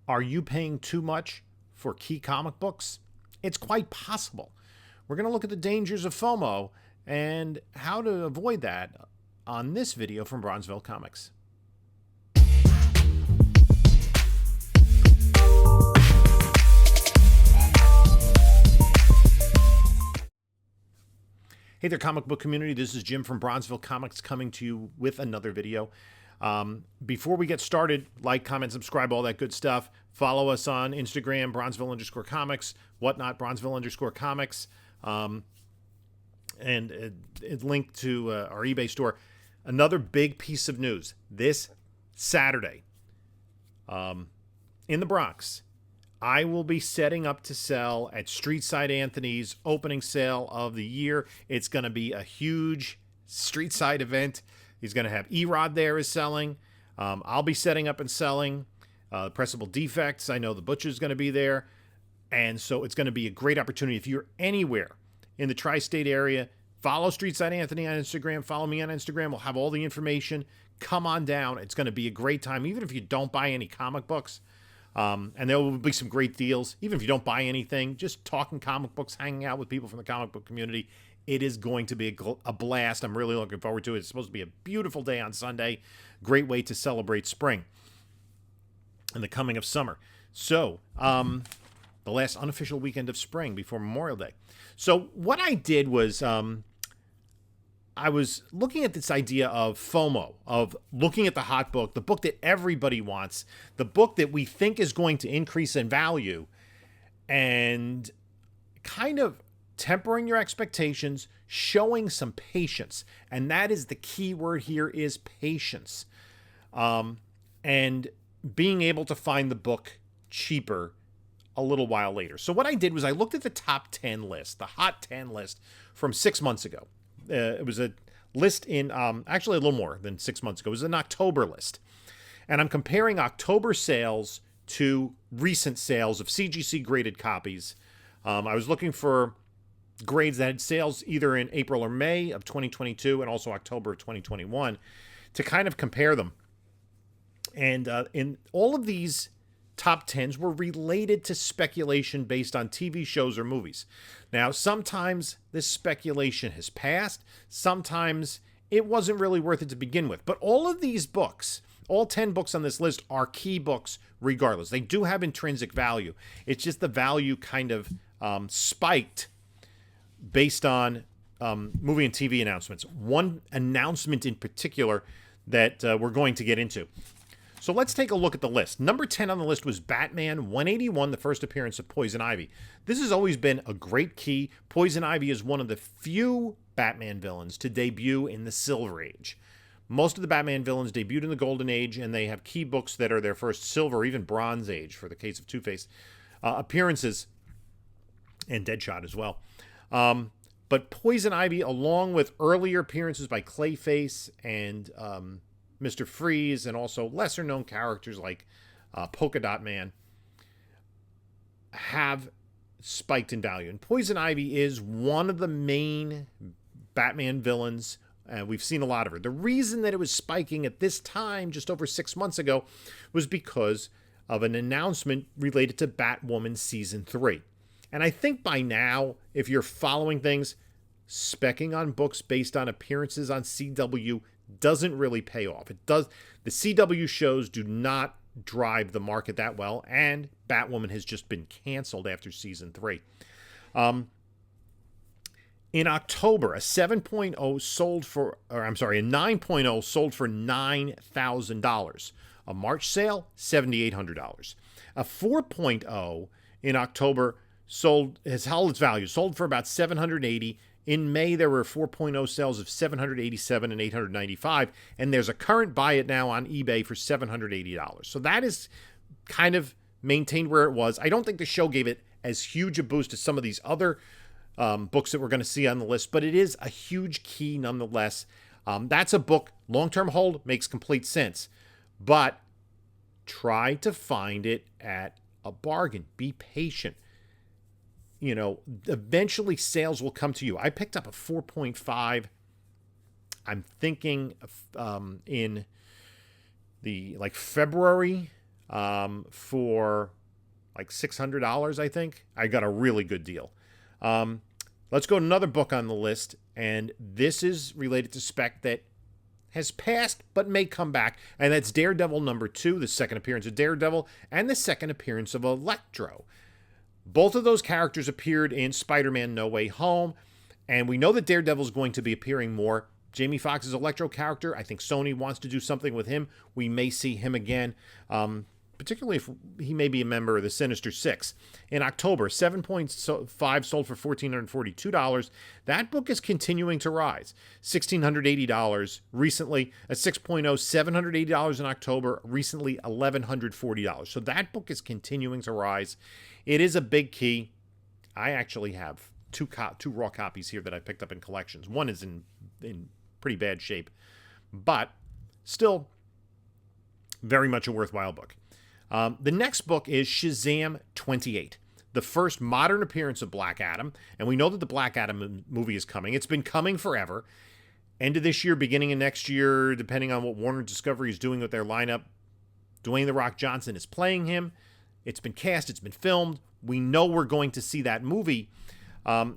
Are you paying too much for key comic books? It's quite possible. We're going to look at the dangers of FOMO and how to avoid that on this video from Bronzeville Comics. Hey there, comic book community. This is Jim from Bronzeville Comics coming to you with another video. Before we get started, like, comment, subscribe, all that good stuff. Follow us on Instagram, Bronzeville_comics, whatnot, Bronzeville_comics, and a link to our eBay store. Another big piece of news this Saturday in the Bronx. I will be setting up to sell at Streetside Anthony's opening sale of the year. It's going to be a huge Streetside event. He's going to have Erod there is selling. I'll be setting up and selling Pressable Defects. I know the Butcher's going to be there. And so it's going to be a great opportunity. If you're anywhere in the tri-state area, follow Streetside Anthony on Instagram. Follow me on Instagram. We'll have all the information. Come on down. It's going to be a great time, even if you don't buy any comic books. And there will be some great deals. Even if you don't buy anything, just talking comic books, hanging out with people from the comic book community. It is going to be a blast. I'm really looking forward to it. It's supposed to be a beautiful day on Sunday. Great way to celebrate spring and the coming of summer. So, the last unofficial weekend of spring before Memorial Day. So what I did was I was looking at this idea of FOMO, of looking at the hot book, the book that everybody wants, the book that we think is going to increase in value, and kind of tempering your expectations, showing some patience. And that is the key word here, is patience. And being able to find the book cheaper a little while later. So what I did was I looked at the top 10 list, the hot 10 list from 6 months ago. It was a list in, actually a little more than 6 months ago. It was an October list. And I'm comparing October sales to recent sales of CGC graded copies. I was looking for grades that had sales either in April or May of 2022 and also October of 2021 to kind of compare them. And in all of these top 10s were related to speculation based on TV shows or movies. Now, sometimes this speculation has passed. Sometimes it wasn't really worth it to begin with. But all of these books, all 10 books on this list, are key books regardless. They do have intrinsic value. It's just the value kind of spiked based on movie and TV announcements. One announcement in particular that we're going to get into. So let's take a look at the list. Number 10 on the list was Batman 181, the first appearance of Poison Ivy. This has always been a great key. Poison Ivy is one of the few Batman villains to debut in the Silver Age. Most of the Batman villains debuted in the Golden Age, and they have key books that are their first Silver or even Bronze Age, for the case of Two-Face, appearances, and Deadshot as well. But Poison Ivy, along with earlier appearances by Clayface and Mr. Freeze, and also lesser-known characters like Polka Dot Man, have spiked in value. And Poison Ivy is one of the main Batman villains. We've seen a lot of her. The reason that it was spiking at this time, just over 6 months ago, was because of an announcement related to Batwoman Season 3. And I think by now, if you're following things, specking on books based on appearances on CW doesn't really pay off. It does. The CW shows do not drive the market that well, and Batwoman has just been canceled after Season 3. In October, a 7.0 sold for, or I'm sorry, a 9.0 sold for $9,000. A March sale, $7,800. A 4.0 in October has held its value, sold for about $780. In May, there were 4.0 sales of $787 and $895, and there's a current buy it now on eBay for $780. So that is kind of maintained where it was. I don't think the show gave it as huge a boost as some of these other books that we're going to see on the list, but it is a huge key nonetheless. That's a book, long-term hold, makes complete sense, but try to find it at a bargain. Be patient. You know, eventually sales will come to you. I picked up a 4.5. I'm thinking in the February for like $600, I think. I got a really good deal. Let's go to another book on the list, and this is related to spec that has passed but may come back, and that's Daredevil #2, the second appearance of Daredevil, and the second appearance of Electro. Both of those characters appeared in Spider-Man No Way Home, and we know that Daredevil is going to be appearing more. Jamie Foxx's Electro character, I think Sony wants to do something with him. We may see him again, particularly if he may be a member of the Sinister Six. In October, 7.5 sold for $1,442. That book is continuing to rise. $1,680 recently. A 6.0, $780 in October. Recently, $1,140. So that book is continuing to rise. It is a big key. I actually have two raw copies here that I picked up in collections. One is in pretty bad shape, but still very much a worthwhile book. The next book is Shazam 28, the first modern appearance of Black Adam. And we know that the Black Adam movie is coming. It's been coming forever. End of this year, beginning of next year, depending on what Warner Discovery is doing with their lineup. Dwayne "The Rock" Johnson is playing him. It's been cast. It's been filmed. We know we're going to see that movie.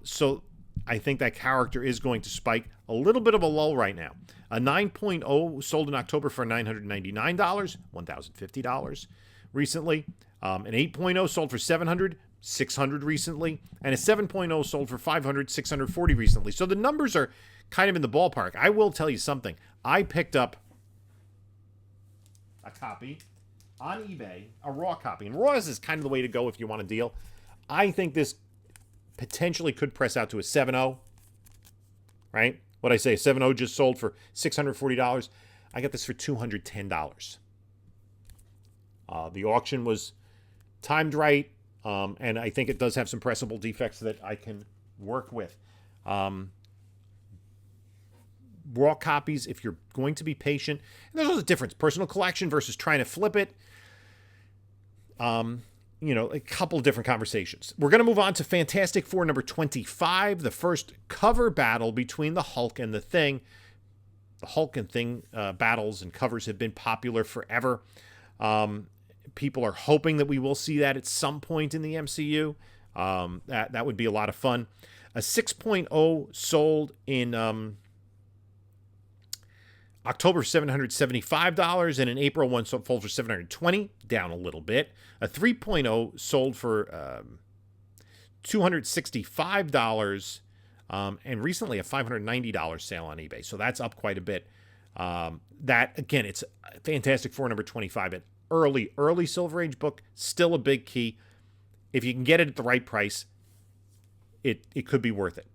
So I think that character is going to spike. A little bit of a lull right now. A 9.0 sold in October for $999, $1,050 recently. An 8.0 sold for $700, $600 recently. And a 7.0 sold for $500, $640 recently. So the numbers are kind of in the ballpark. I will tell you something. I picked up a copy on eBay, a raw copy. And raw is kind of the way to go if you want a deal. I think this potentially could press out to a 7.0, right? What I say, a 7.0 just sold for $640. I got this for $210. The auction was timed right, and I think it does have some pressable defects that I can work with. Raw copies, if you're going to be patient, and there's also a difference. Personal collection versus trying to flip it. A couple different conversations. We're going to move on to Fantastic Four #25, the first cover battle between the Hulk and the Thing. The Hulk and Thing battles and covers have been popular forever. People are hoping that we will see that at some point in the MCU. That would be a lot of fun. A 6.0 sold in October, $775, and in April, one sold for $720, down a little bit. A 3.0 sold for $265, and recently a $590 sale on eBay. So that's up quite a bit. That, again, it's Fantastic Four #25, an early Silver Age book, still a big key. If you can get it at the right price, it could be worth it.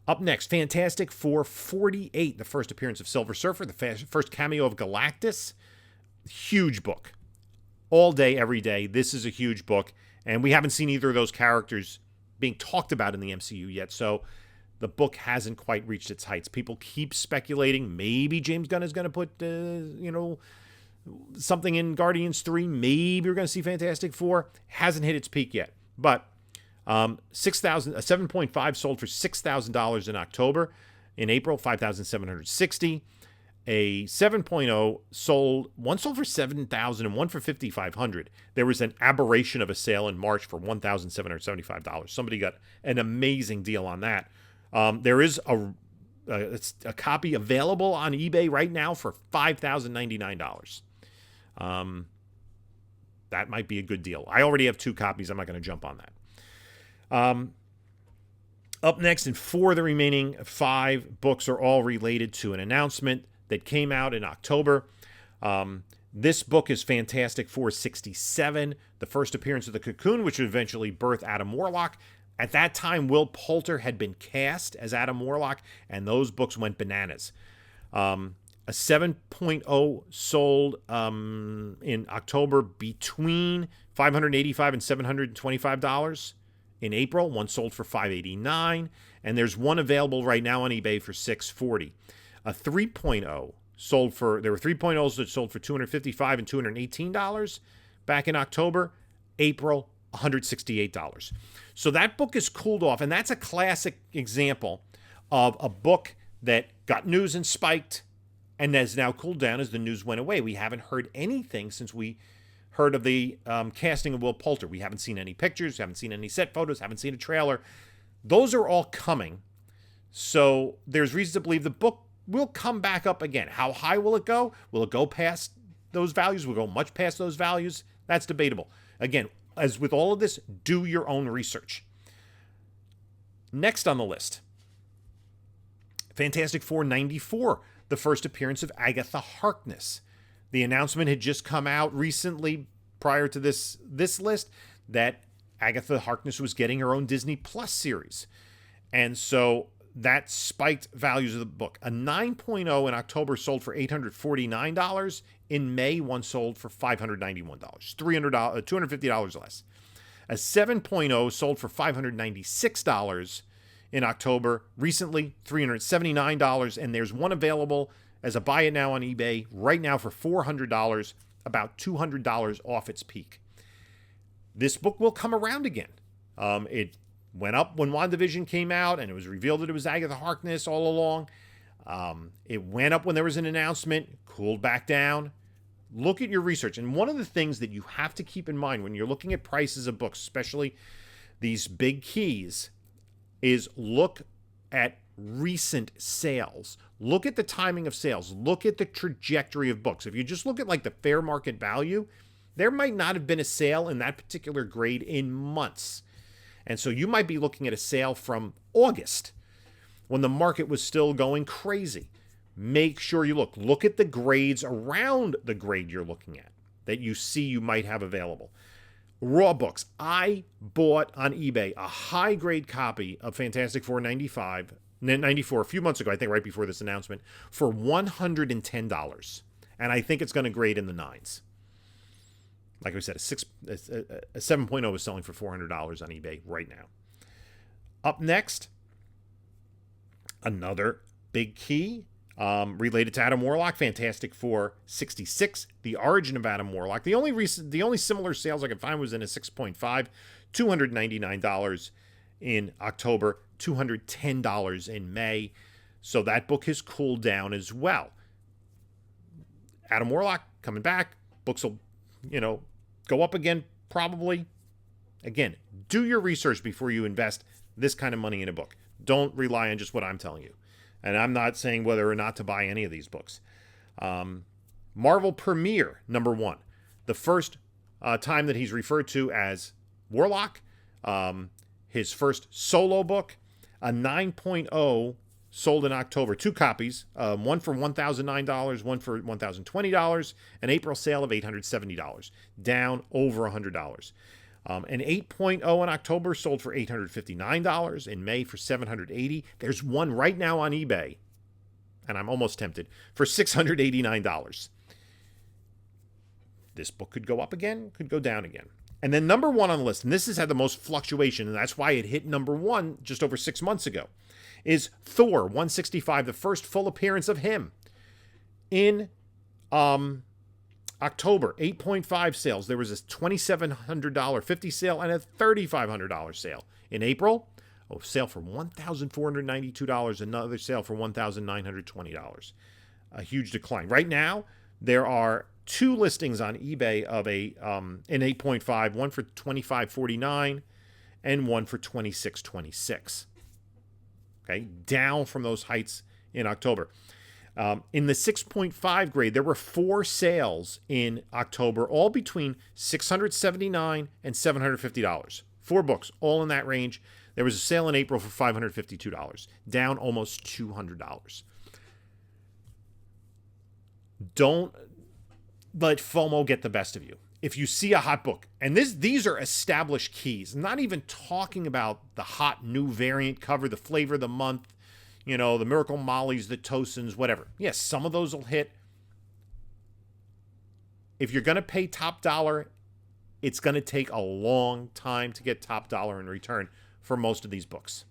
Up next, Fantastic Four 48, the first appearance of Silver Surfer, the first cameo of Galactus. Huge book. All day, every day. This is a huge book. And we haven't seen either of those characters being talked about in the MCU yet. So the book hasn't quite reached its heights. People keep speculating. Maybe James Gunn is going to put, something in Guardians 3. Maybe we're going to see Fantastic Four. Hasn't hit its peak yet. But a 7.5 sold for $6,000 in October. In April, $5,760. A 7.0 sold, one sold for $7,000 and one for $5,500. There was an aberration of a sale in March for $1,775. Somebody got an amazing deal on that. There is a copy available on eBay right now for $5,099. That might be a good deal. I already have 2 copies. I'm not going to jump on that. Up next, and 4 of the remaining 5 books are all related to an announcement that came out in October. This book is Fantastic Four 67, the first appearance of the Cocoon, which would eventually birth Adam Warlock. At that time, Will Poulter had been cast as Adam Warlock, and those books went bananas. A 7.0 sold in October between $585 and $725. In April, one sold for $589, and there's one available right now on eBay for $640. A 3.0 sold for, there were 3.0s that sold for $255 and $218 back in October. April, $168. So that book is cooled off, and that's a classic example of a book that got news and spiked and has now cooled down as the news went away. We haven't heard anything since we heard of the casting of Will Poulter. We haven't seen any pictures, haven't seen any set photos, haven't seen a trailer. Those are all coming. So there's reason to believe the book will come back up again. How high will it go? Will it go past those values? Will it go much past those values? That's debatable. Again, as with all of this, do your own research. Next on the list, Fantastic Four 94, the first appearance of Agatha Harkness. The announcement had just come out recently prior to this list that Agatha Harkness was getting her own Disney Plus series. And so that spiked values of the book. A 9.0 in October sold for $849. In May, one sold for $591, $250 less. A 7.0 sold for $596 in October. Recently, $379. And there's one available as a buy it now on eBay right now for $400, about $200 off its peak. This book will come around again. It went up when WandaVision came out, and it was revealed that it was Agatha Harkness all along. It went up when there was an announcement, cooled back down. Look at your research. And one of the things that you have to keep in mind when you're looking at prices of books, especially these big keys, is look at recent sales. Look at the timing of sales. Look at the trajectory of books. If you just look at like the fair market value, there might not have been a sale in that particular grade in months. And so you might be looking at a sale from August when the market was still going crazy. Make sure you look at the grades around the grade you're looking at that you see you might have available. Raw books. I bought on eBay a high grade copy of Fantastic Four 94 a few months ago, I think right before this announcement, for $110. And I think it's going to grade in the 9s. Like I said, a 7.0 is selling for $400 on eBay right now. Up next, another big key related to Adam Warlock, Fantastic Four 66, The Origin of Adam Warlock. The only similar sales I could find was in a 6.5, $299 in October, $210 in May. So that book has cooled down as well. Adam Warlock coming back. Books will, go up again, probably. Again, do your research before you invest this kind of money in a book. Don't rely on just what I'm telling you. And I'm not saying whether or not to buy any of these books. Marvel Premiere, #1. The first time that he's referred to as Warlock. His first solo book, a 9.0 sold in October. 2 copies, one for $1,009, one for $1,020, an April sale of $870, down over $100. An 8.0 in October sold for $859, in May for $780. There's one right now on eBay, and I'm almost tempted, for $689. This book could go up again, could go down again. And then #1 on the list, and this has had the most fluctuation, and that's why it hit #1 just over 6 months ago, is Thor 165, the first full appearance of him. In October, 8.5 sales. There was a $2,700 50 sale and a $3,500 sale. In April, a sale for $1,492, another sale for $1,920. A huge decline. Right now, there are 2 listings on eBay of an 8.5, one for $2,549 and one for $2,626. Okay, down from those heights in October. In the 6.5 grade, there were 4 sales in October, all between $679 and $750. 4 books, all in that range. There was a sale in April for $552, down almost $200. Don't let FOMO get the best of you. If you see a hot book, and these are established keys, I'm not even talking about the hot new variant cover, the flavor of the month, the Miracle Mollies, the Tosins, whatever. Yes, some of those will hit. If you're going to pay top dollar, it's going to take a long time to get top dollar in return for most of these books.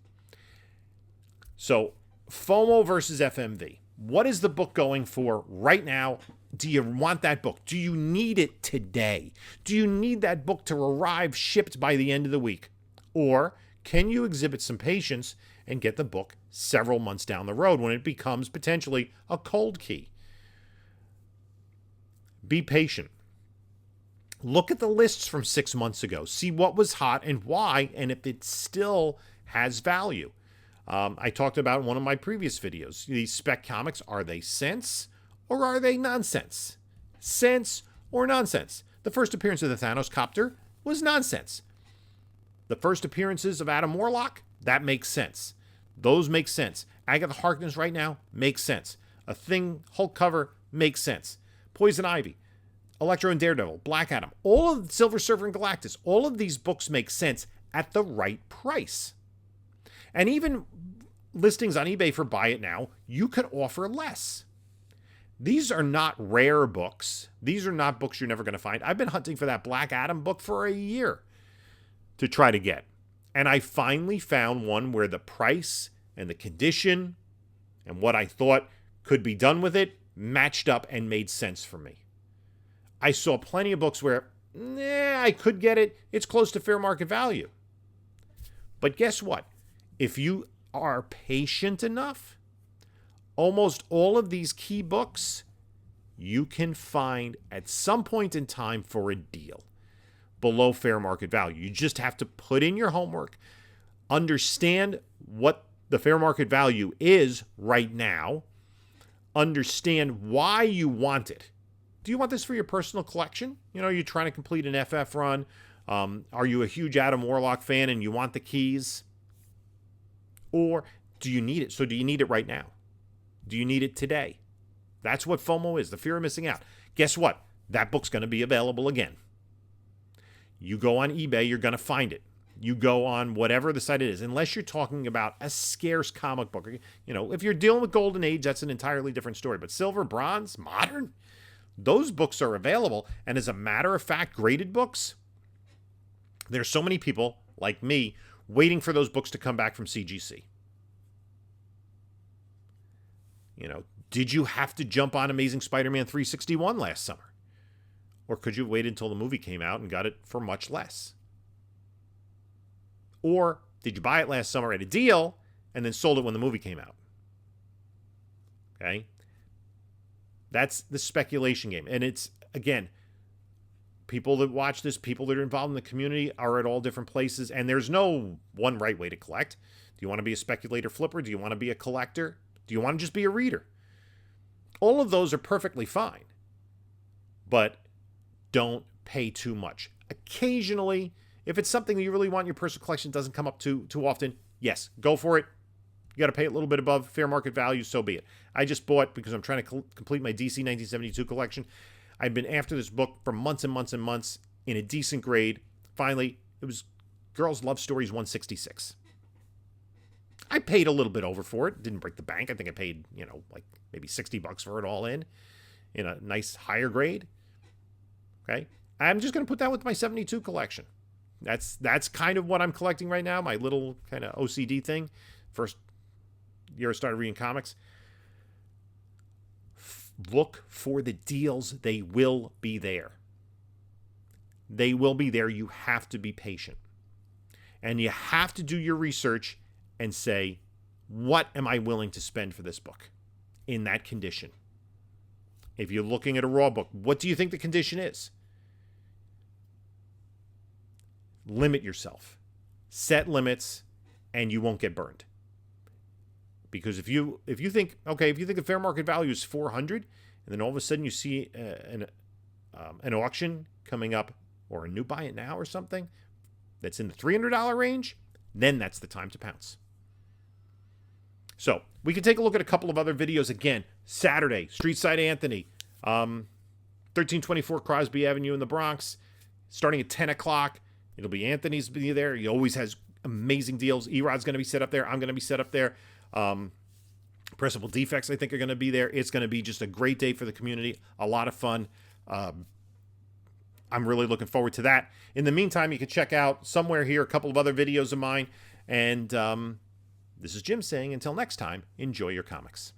So, FOMO versus FMV. What is the book going for right now? Do you want that book? Do you need it today? Do you need that book to arrive shipped by the end of the week? Or can you exhibit some patience and get the book several months down the road when it becomes potentially a cold key? Be patient. Look at the lists from 6 months ago. See what was hot and why, and if it still has value. I talked about in one of my previous videos. These spec comics, are they sense or are they nonsense? Sense or nonsense? The first appearance of the Thanos copter was nonsense. The first appearances of Adam Warlock, that makes sense. Those make sense. Agatha Harkness right now makes sense. A Thing Hulk cover makes sense. Poison Ivy, Electro and Daredevil, Black Adam, all of Silver Surfer and Galactus, all of these books make sense at the right price. And even listings on eBay for buy it now, you could offer less. These are not rare books. These are not books you're never going to find. I've been hunting for that Black Adam book for a year to try to get. And I finally found one where the price and the condition and what I thought could be done with it matched up and made sense for me. I saw plenty of books where, I could get it. It's close to fair market value. But guess what? If you are patient enough, almost all of these key books you can find at some point in time for a deal below fair market value. You just have to put in your homework, understand what the fair market value is right now, understand why you want it. Do you want this for your personal collection? You're trying to complete an FF run. Are you a huge Adam Warlock fan and you want the keys? Or do you need it? So do you need it right now? Do you need it today? That's what FOMO is, the fear of missing out. Guess what? That book's going to be available again. You go on eBay, you're going to find it. You go on whatever the site it is, unless you're talking about a scarce comic book. If you're dealing with Golden Age, that's an entirely different story. But silver, bronze, modern, those books are available. And as a matter of fact, graded books, there's so many people like me waiting for those books to come back from CGC. Did you have to jump on Amazing Spider-Man 361 last summer? Or could you wait until the movie came out and got it for much less? Or did you buy it last summer at a deal and then sold it when the movie came out? Okay? That's the speculation game. And it's, again, people that watch this, people that are involved in the community are at all different places. And there's no one right way to collect. Do you want to be a speculator flipper? Do you want to be a collector? Do you want to just be a reader? All of those are perfectly fine. But don't pay too much. Occasionally, if it's something that you really want in your personal collection, doesn't come up too often, yes, go for it. You got to pay a little bit above fair market value, so be it. I just bought, because I'm trying to complete my DC 1972 collection. I've been after this book for months and months and months in a decent grade. Finally, it was Girls Love Stories 166. I paid a little bit over for it. Didn't break the bank. I think I paid, like maybe $60 for it all in a nice higher grade. Okay. I'm just going to put that with my 72 collection. That's kind of what I'm collecting right now. My little kind of OCD thing. First year I started reading comics. Look for the deals. They will be there. They will be there. You have to be patient. And you have to do your research and say, what am I willing to spend for this book in that condition? If you're looking at a raw book, what do you think the condition is? Limit yourself. Set limits, and you won't get burned. Because if you think the fair market value is $400, and then all of a sudden you see an auction coming up, or a new buy it now or something that's in the $300 range, then that's the time to pounce. So we can take a look at a couple of other videos again. Saturday, Street Side Anthony, 1324 Crosby Avenue in the Bronx, starting at 10 o'clock. It'll be Anthony's be there. He always has amazing deals. Erod's going to be set up there. I'm going to be set up there. Principal Defects, I think, are going to be there. It's going to be just a great day for the community. A lot of fun. I'm really looking forward to that. In the meantime, you can check out somewhere here a couple of other videos of mine. And this is Jim saying, until next time, enjoy your comics.